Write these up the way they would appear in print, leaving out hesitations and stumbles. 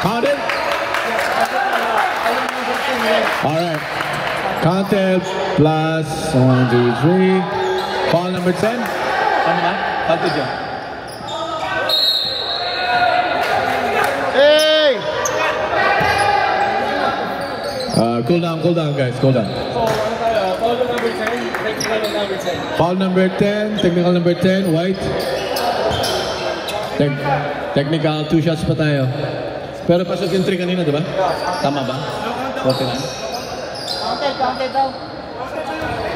Counted? Alright. Counted plus 1, 2, 3. Foul number 10. Tama na? Counted yun. Hey! Cool down guys, cool down. Foul number 10, technical number 10, white. Technical, 2 shots pa tayo. Pero pasok yung 3 kanina, di ba? Tama ba? 49. Counted daw.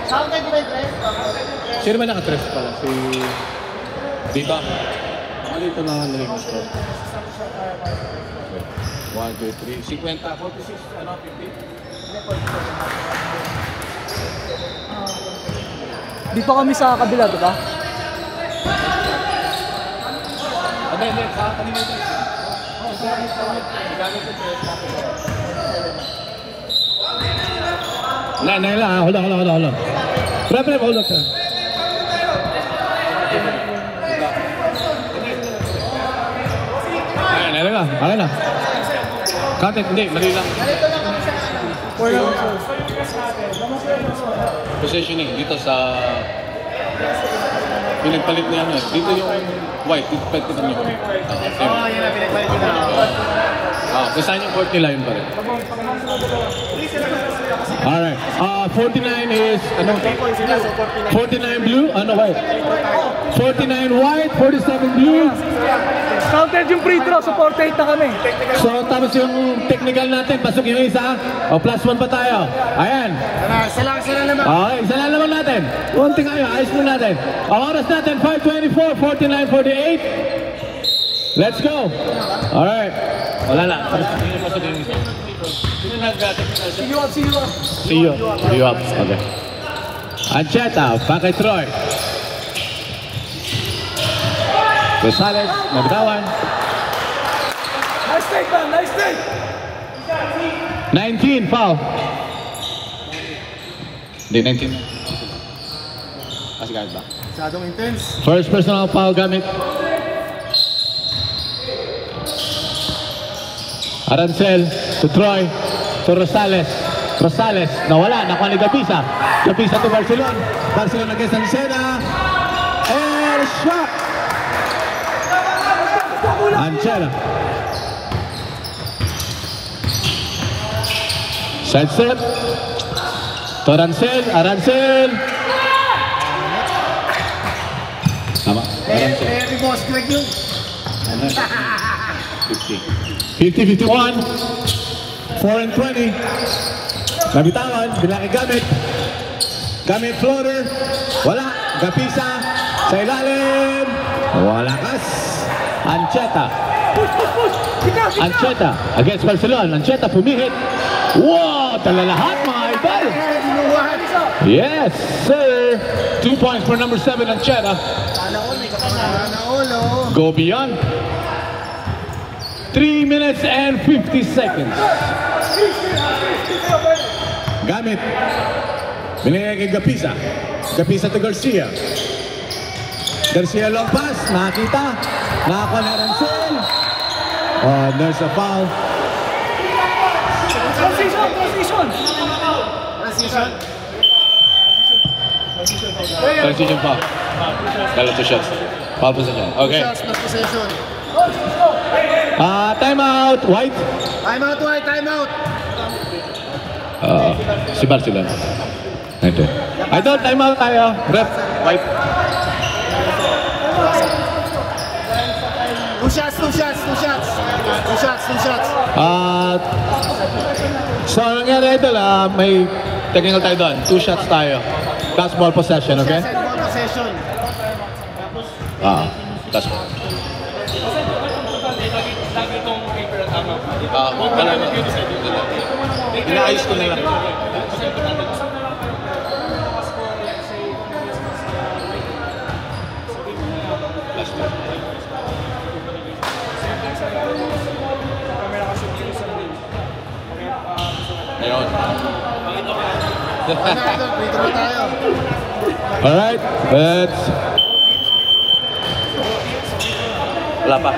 Counted ba yung 3? Sino ba naka-3 pala? Si... Dito. Dito na nga narinig ko. 1, 2, 3, 50, 46, ano, 50? Dito kami sa kabila, di ba? Hindi, sa kanina ito. Wala, hold on. Prep, hold on. Ayan na. Content, hindi, mali lang. Positioning, dito sa... Pinagpalit niya ano eh. Dito yung white, dito pwede nyo. Yan na, pinagpalit ko na. Kung saan yung court nila yun pa rin. Alright, 49 is, ano? 49 blue, ano white? 49 white, 47 blue. Counted yung free throw, so 48 na kami. So, tapos yung technical natin, pasok yung isa. Plus 1 pa tayo. Ayan. Isa lang naman. Okay, isa lang naman natin. Unting kayo, ayos mo natin. Ang oras natin, 5:24, 49-48. Let's go. Alright. Wala na. See you up. Okay. Ancheta, pa kay Troy. Rosales, nagdawan. Nice take, man. Nice take. 19, foul. Hindi, 19. Kasi kahit ba? Masyadong intense. First personal foul gamit. Arancel to Troy to Rosales. Rosales, nawala, nakuha ni Gapisa. Gapisa to Barcelona. Barcelona against Ancena. And shot! Ancena. Side step. To Arancel. Tama. Arancel. Very boss, Greg yun. 50-51. 4-20. Nabitawan, binaki gamit floater, wala, Gapisa sa ilalim, wala kas. Ancheta against Barcelona. Ancheta pumihit. Wow, talalahat mga idol. Yes sir, 2 points for number 7 Ancheta. Go beyond. 3 minutes and 50 seconds. Gamit. Binigay kay Gapisa. Gapisa to Garcia. Garcia long pass. Nakita. Nakakuha na Arancel. Oh, there's a foul. Transition foul. Dala 2 shots. Foul position. Okay. 2 shots plus possession. Time out. White. Time out. Si Barcelona. Ito. Idol, time out tayo. Ref. White. 2 shots. So, nangyari idol, may technical tayo doon. 2 shots tayo. That's ball possession, okay? Ball possession. That's ball. Inaayos ko na lang. Ayun. Alright, let's... Wala pa.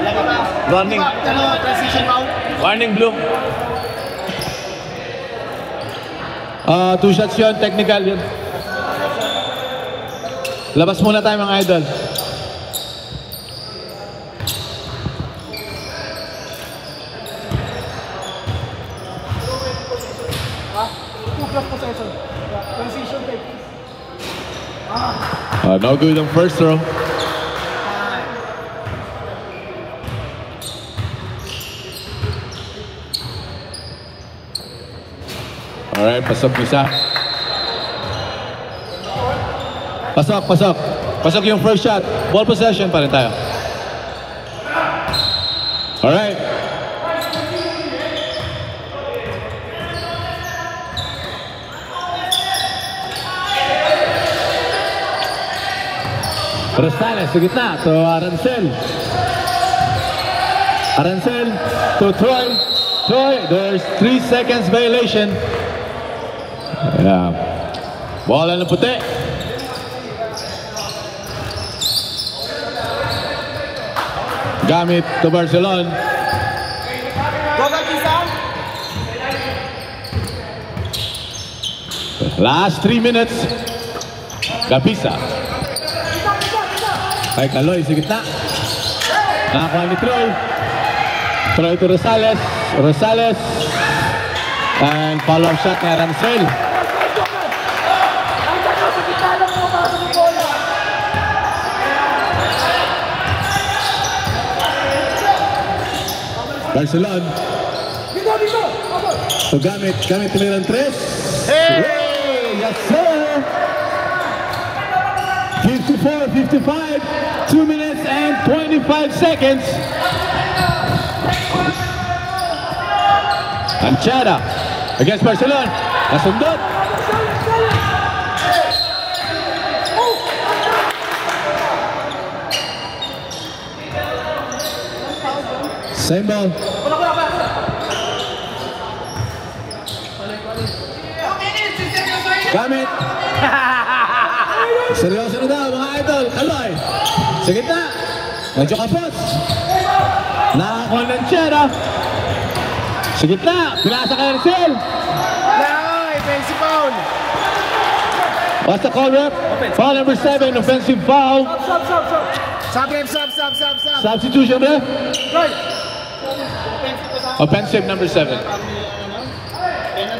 Warning. Transition out. Warning blue. Two shots yun, technical yun. Labas muna tayo mga idol. Possession. Transition take. No good on first throw. Alright, pasok isa. Pasok. Pasok yung first shot. Ball possession pa rin tayo. Alright. Rosales sa gitna to Arancel. Arancel to Troy. Troy, there's 3 seconds violation. Yeah. Bola ng puti. Gamit to Barcelona. Last 3 minutes. Gapisa. Ay Kaloy sa gitna. Nakakuha ni Troy. Troy to Rosales. Rosales. And follow-up shot ni Arancel. Barcelona. So gamit tumira ng 3. Hey! Yes sir! 54-55, 2 minutes and 25 seconds. Anchada against Barcelona. Nasundot. Same ball. Gamit. Seryoso na daw mga idol. Kaloy. Sa gitna. Medyo kapos. Nakakuha ng Chera. Sa gitna. Pinasa kay Arcel. Offensive foul. What's the call, rep? Foul number 7. Offensive foul. Stop. Substitution, rep. Offensive number 7.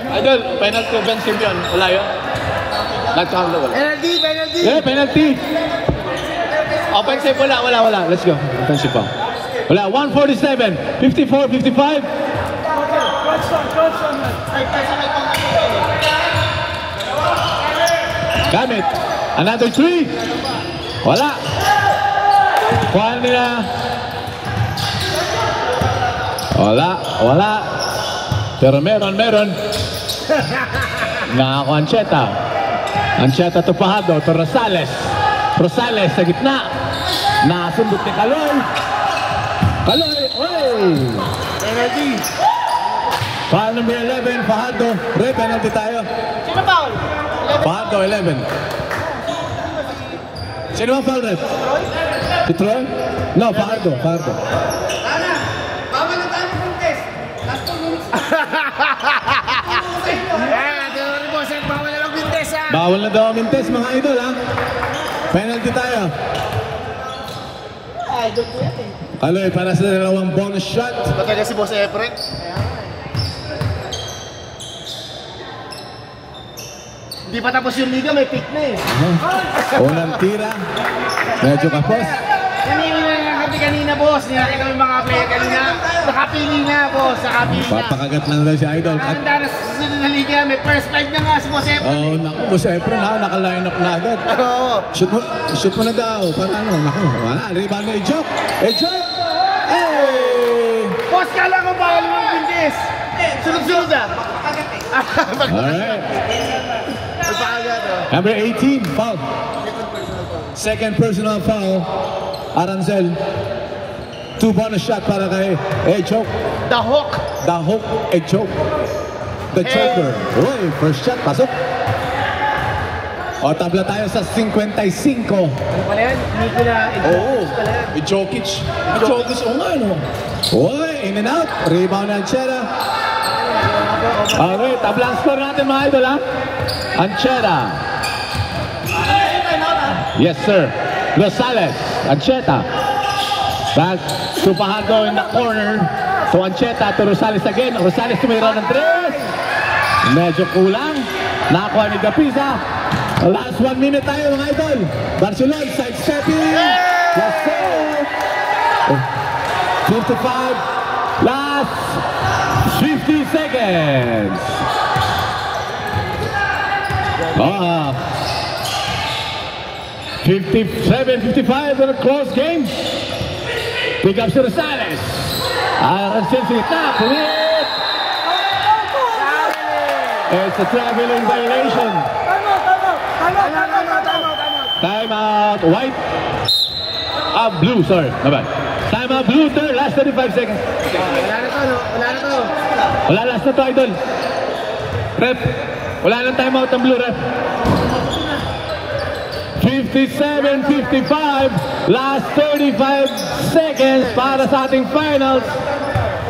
Idol, penalty offensive yun. Wala yun. Nag-count na wala. Penalty. Yeah, penalty. Offensive, wala. Let's go. Offensive foul. Wala, 147. 54-55. Gamit. Another 3. Wala. Kuha nila. Wala. Pero meron. Nakakuha Ancheta. Ancheta to Pajado, to Rosales. Rosales sa gitna. Nakasundot ni Kaloy. Penalty. Foul number 11, Pajado. Penalty tayo. Sino foul? Pajado, 11. Sino ang foul, rep? Si Troy? No, Pajado. Bawal na tayo contest. Last 2 minutes. Bawal na lang contest ha. Bawal na daw ang mintes, mga idol, ha? Penalty tayo. Idol ko yan eh. Kaloy, para sa dalawang bonus shot. Bataga si Boss Efren. Hindi pa tapos yung liga, may pick na eh. Unang tira. Medyo kapos. Kanina kami kanina, boss. Nilaki kami mga player kanina. Nakapili na, boss. Nakapili na. Papakagat lang daw si Idol. At Handa na sa susunod na liga. May first fight na nga si Boss Efren. oh, naku, Boss Efren ha, naka-line up na agad. Oo. Shoot mo na daw. Para ano, naku, wala. Rebound na Ejok. Hey! Boss, kala ko bawal mo ang pintis. Sunod-sunod ah. Alright. Magpakagat oh. Number 18, foul. Second personal foul. Arancel. 2 bonus shot para kay Ejok. The hook. The hook, Ejok. The choker. Uy, first shot, pasok. O, tabla tayo sa 55. Ano pala yan? Nikola Oo. pala yan. May Jokic. May Jokic. Oo nga, no? Uy, in and out. Rebound ng Ancheta. Okay, tabla ang score natin mga idol, ha? Ancheta. Yes, sir. Rosales. Ancheta. Back to Fajardo in the corner. To Ancheta, to Rosales again. Rosales tumira ng 3. Medyo kulang. Nakakuha ni Gapisa. Last 1 minute tayo mga idol. Barcelona sidestepping. Yes, sir. 55. Last 50 seconds. 57-55 in a close game. Pick up si Rosales. Arancel sa gitna. Pulit. It's a traveling violation. Time out. White. Blue, sorry. Bye-bye. Time out blue, third. Last 35 seconds. Wala na to, no? Wala na to. Wala, last na to, idol. Ref. Wala nang time out ng blue, ref. 57-55. Last 35 seconds para sa ating finals.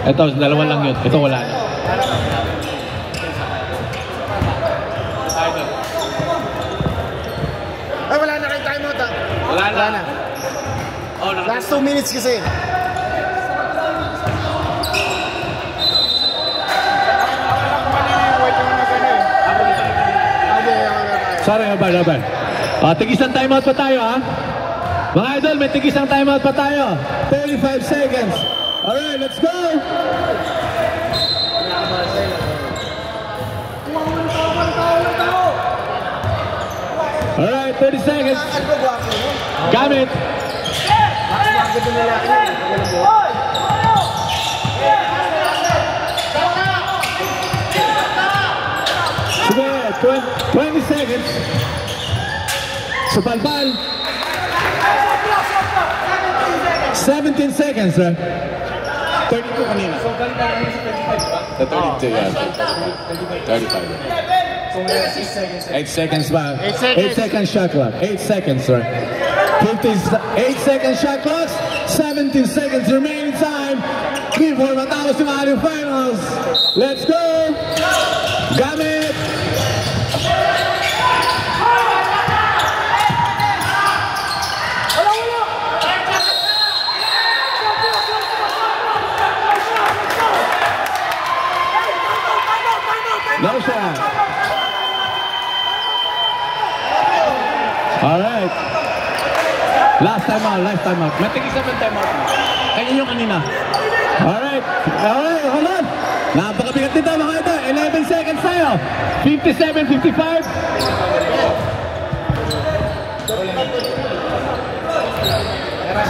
Ito, dalawa lang yun. Ito wala na. Ay, wala na kayong timeout, ah. Wala na. Wala na. Oh, Last 2 minutes kasi. Sorry, Aban. Tigis ang timeout pa tayo, ha? Mga idol, may tigis ang timeout pa tayo. 35 seconds. Alright, let's go! Alright, 30 seconds. Gamit. Sige, 20 seconds. Supalpal. 17 seconds, right? 32 kanina. Sa 32, yeah. 35. 8 seconds ba? 8 seconds. 8 seconds shot clock. 8 seconds, right? 8 seconds shot clock. 17 seconds remaining time. Before matapos yung ating finals. Let's go! Gamit! No shot. Alright. Last time out. Matigis naman time out. Ayun yung kanina. Alright, hold on. Napakabigat nito mga ito. 11 seconds tayo. 57-55.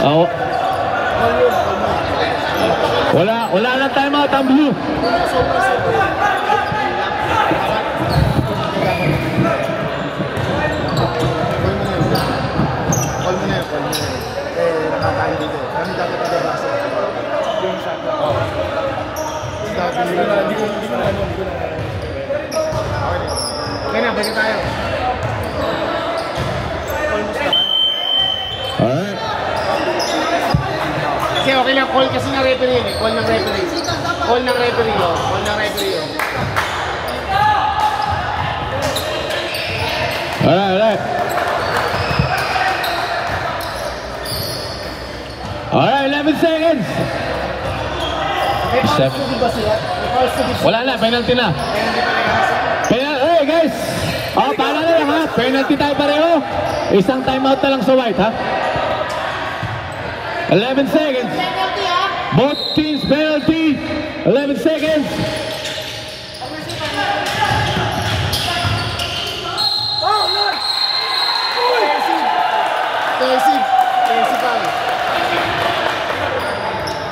Oh. Wala na timeout ang blue. Nakakain dito. Kami dapat nagabasa. Yung shot. Hindi ko na. Okay na, balik tayo. Alright. Kasi okay lang, call kasi ng referee. Call ng referee. Call ng referee. Call ng referee. Alright. Alright, 11 seconds. Wala na, penalty na. Hey guys! Paano na lang ha? Penalty tayo pareho. Isang timeout na lang sa white ha? 11 seconds. Both teams penalty. 11 seconds.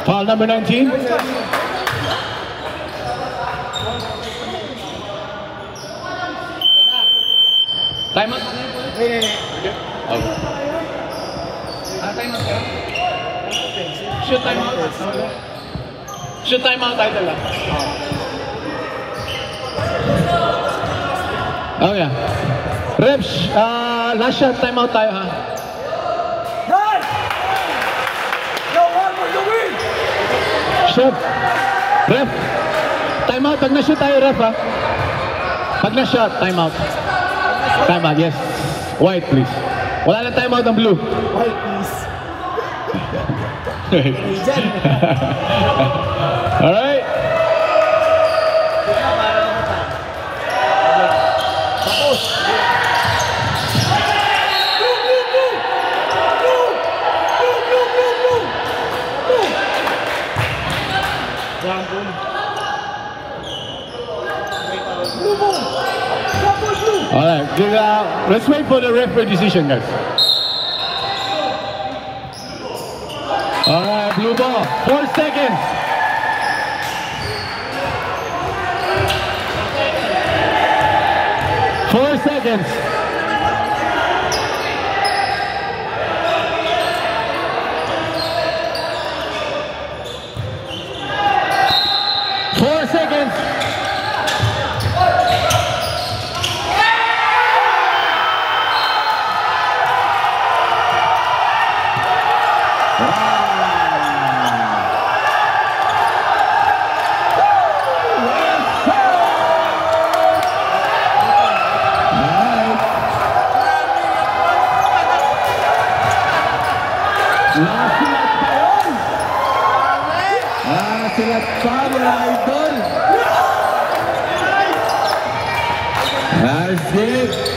Foul number 19. Time out. Hindi. Okay. Time out ka? Shoot time out. Shoot time out tayo lang. Oh yeah. Refs, last shot, timeout tayo ha. Shot. Ref, timeout. Pag na-shoot tayo, ref ha. Pag na-shot, timeout. Timeout, yes. White, please. Wala na timeout ng blue. White, please. Alright. Alright, let's wait for the referee decision, guys. Alright, blue ball, 4 seconds. Four seconds. Silat pa mga idol. That's it.